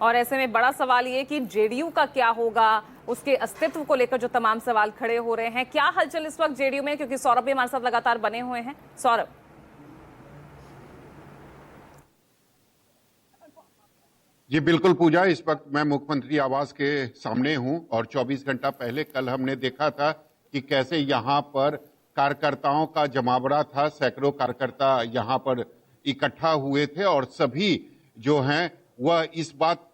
और ऐसे में बड़ा सवाल ये कि जेडीयू का क्या होगा, उसके अस्तित्व को लेकर जो तमाम सवाल खड़े हो रहे हैं। क्या हलचल इस वक्त जेडीयू में, क्योंकि सौरभ भी हमारे साथ लगातार बने हुए हैं। सौरभ। जी बिल्कुल पूजा, इस वक्त मैं मुख्यमंत्री आवास के सामने हूं और 24 घंटा पहले कल हमने देखा था कि कैसे यहां पर कार्यकर्ताओं का जमावड़ा था। सैकड़ों कार्यकर्ता यहां पर इकट्ठा हुए थे और सभी जो हैं वह इस बात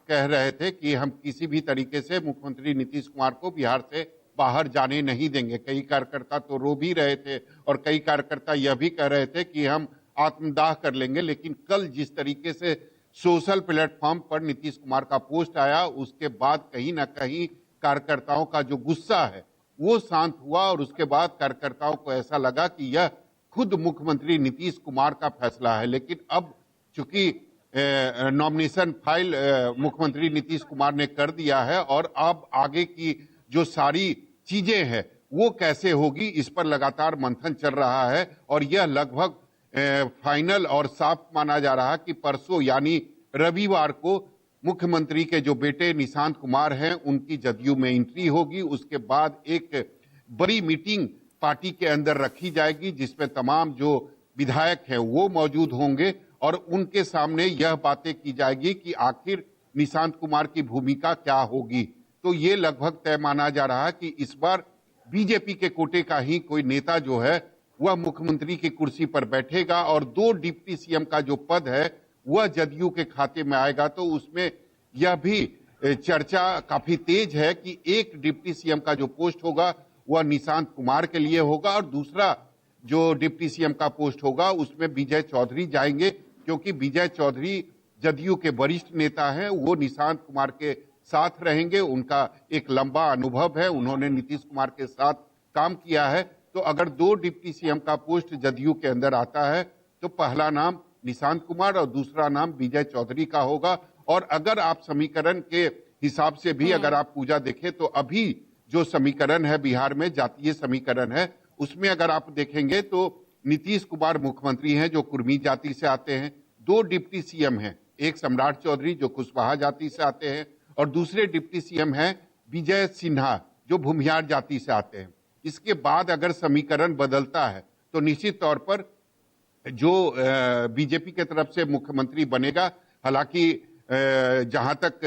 कह रहे थे कि हम किसी भी तरीके से मुख्यमंत्री नीतीश कुमार को बिहार से बाहर जाने नहीं देंगे। कई कार्यकर्ता तो रो भी रहे थे और कई कार्यकर्ता यह भी कह रहे थे कि हम आत्मदाह कर लेंगे। लेकिन कल जिस तरीके से सोशल प्लेटफॉर्म पर नीतीश कुमार का पोस्ट आया, उसके बाद कहीं ना कहीं कार्यकर्ताओं का जो गुस्सा है वो शांत हुआ और उसके बाद कार्यकर्ताओं को ऐसा लगा कि यह खुद मुख्यमंत्री नीतीश कुमार का फैसला है। लेकिन अब चूंकि नॉमिनेशन फाइल मुख्यमंत्री नीतीश कुमार ने कर दिया है और अब आगे की जो सारी चीजें हैं वो कैसे होगी, इस पर लगातार मंथन चल रहा है और यह लगभग फाइनल और साफ माना जा रहा कि परसों यानी रविवार को मुख्यमंत्री के जो बेटे निशांत कुमार हैं उनकी जदयू में एंट्री होगी। उसके बाद एक बड़ी मीटिंग पार्टी के अंदर रखी जाएगी जिसमें तमाम जो विधायक हैं वो मौजूद होंगे और उनके सामने यह बातें की जाएगी कि आखिर निशांत कुमार की भूमिका क्या होगी। तो ये लगभग तय माना जा रहा है कि इस बार बीजेपी के कोटे का ही कोई नेता जो है वह मुख्यमंत्री की कुर्सी पर बैठेगा और 2 डिप्टी सीएम का जो पद है वह जदयू के खाते में आएगा। तो उसमें यह भी चर्चा काफी तेज है कि एक डिप्टी सीएम का जो पोस्ट होगा वह निशांत कुमार के लिए होगा और दूसरा जो डिप्टी सीएम का पोस्ट होगा उसमें विजय चौधरी जाएंगे, क्योंकि विजय चौधरी जदयू के वरिष्ठ नेता हैं। वो निशांत कुमार के साथ रहेंगे, उनका एक लंबा अनुभव है, उन्होंने नीतीश कुमार के साथ काम किया है। तो अगर 2 डिप्टी सीएम का पोस्ट जदयू के अंदर आता है तो पहला नाम निशांत कुमार और दूसरा नाम विजय चौधरी का होगा। और अगर आप समीकरण के हिसाब से भी अगर आप पूजा देखें तो अभी जो समीकरण है बिहार में जातीय समीकरण है, उसमें अगर आप देखेंगे तो नीतीश कुमार मुख्यमंत्री हैं जो कुर्मी जाति से आते हैं, 2 डिप्टी सीएम हैं, एक सम्राट चौधरी जो कुशवाहा जाति से आते हैं और दूसरे डिप्टी सीएम हैं विजय सिन्हा जो भूमिहार जाति से आते हैं। इसके बाद अगर समीकरण बदलता है तो निश्चित तौर पर जो बीजेपी के तरफ से मुख्यमंत्री बनेगा, हालांकि जहां तक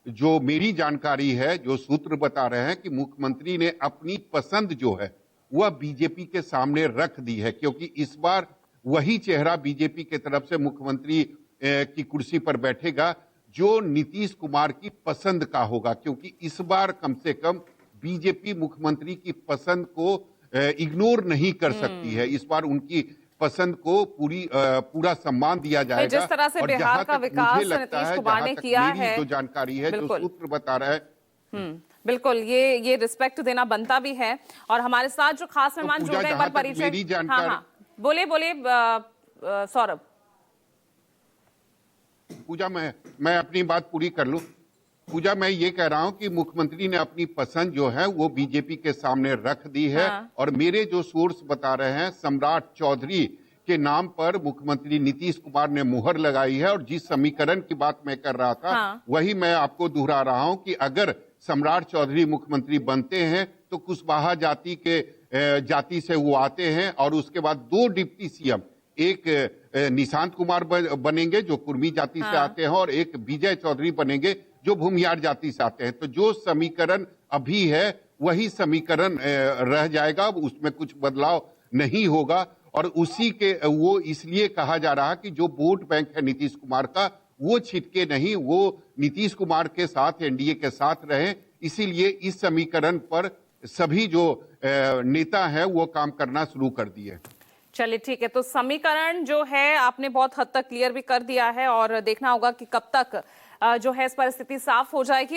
जो मेरी जानकारी है, जो सूत्र बता रहे हैं कि मुख्यमंत्री ने अपनी पसंद जो है वह बीजेपी के सामने रख दी है, क्योंकि इस बार वही चेहरा बीजेपी के तरफ से मुख्यमंत्री की कुर्सी पर बैठेगा जो नीतीश कुमार की पसंद का होगा। क्योंकि इस बार कम से कम बीजेपी मुख्यमंत्री की पसंद को इग्नोर नहीं कर सकती है। इस बार उनकी पसंद को पूरा सम्मान दिया जाएगा। जिस तरह से बिहार का विकास नीतीश कुमार ने किया है, जो जानकारी है, जो सूत्र बता रहा है, बिल्कुल ये रिस्पेक्ट देना बनता भी है। और हमारे साथ जो खास मेहमान जुड़ गए, एक बार परिचय। हाँ, बोले सौरभ। पूजा, मैं अपनी बात पूरी कर लूं। पूजा, मैं ये कह रहा हूं कि मुख्यमंत्री ने अपनी पसंद जो है वो बीजेपी के सामने रख दी है। और मेरे जो सोर्स बता रहे हैं, सम्राट चौधरी के नाम पर मुख्यमंत्री नीतीश कुमार ने मुहर लगाई है। और जिस समीकरण की बात मैं कर रहा था वही मैं आपको दोहरा रहा हूं कि अगर सम्राट चौधरी मुख्यमंत्री बनते हैं तो कुशवाहा जाति से वो आते हैं और उसके बाद 2 डिप्टी सीएम, एक निशांत कुमार बनेंगे जो कुर्मी जाति से आते हैं और एक विजय चौधरी बनेंगे जो भूमिहार जाति से आते हैं। तो जो समीकरण अभी है वही समीकरण रह जाएगा, उसमें कुछ बदलाव नहीं होगा। और उसी के वो इसलिए कहा जा रहा कि जो वोट बैंक है नीतीश कुमार का वो छिटके नहीं, वो नीतीश कुमार के साथ, एनडीए के साथ रहे। इसीलिए इस समीकरण पर सभी जो नेता हैं वो काम करना शुरू कर दिए। चलिए ठीक है, तो समीकरण जो है आपने बहुत हद तक क्लियर भी कर दिया है और देखना होगा कि कब तक जो है इस पर स्थिति साफ हो जाएगी।